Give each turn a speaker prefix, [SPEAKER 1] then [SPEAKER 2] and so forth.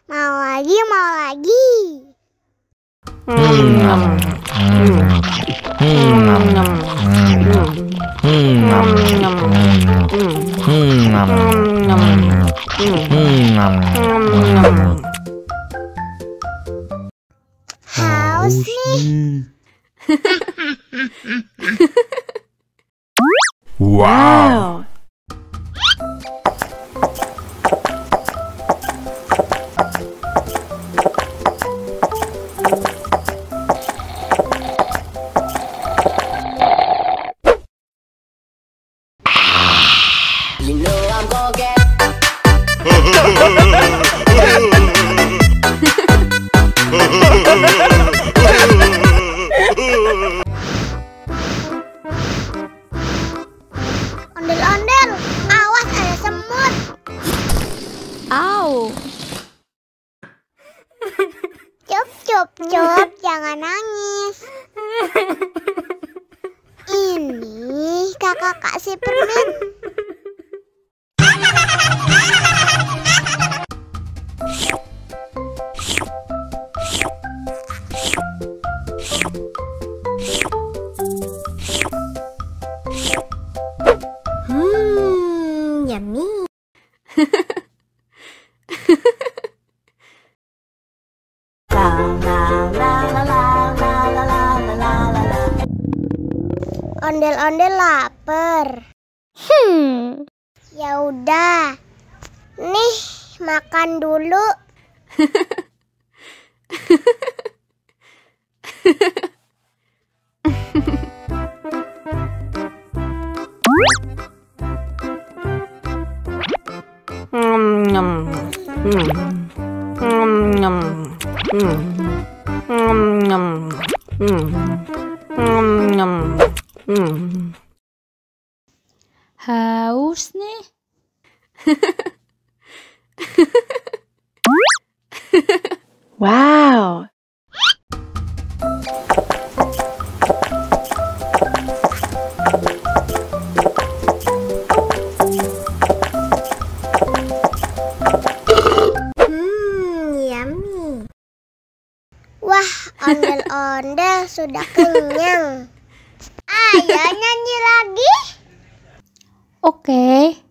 [SPEAKER 1] Mau lagi, mau lagi. Haus nih.
[SPEAKER 2] Wow.
[SPEAKER 3] You know I'm gonna get
[SPEAKER 1] Ondel-ondel, awas ada semut.
[SPEAKER 4] Au.
[SPEAKER 1] Cup, cup, cup, jangan nangis. Ini kakak kasih permen. Yummy. Ondel-ondel lapar. Ya udah. Nih, makan dulu.
[SPEAKER 4] Haus nih.
[SPEAKER 2] Wow.
[SPEAKER 1] Yummy. Wah, ondel-ondel sudah kenyang. Ayo nyanyi lagi.
[SPEAKER 4] Oke.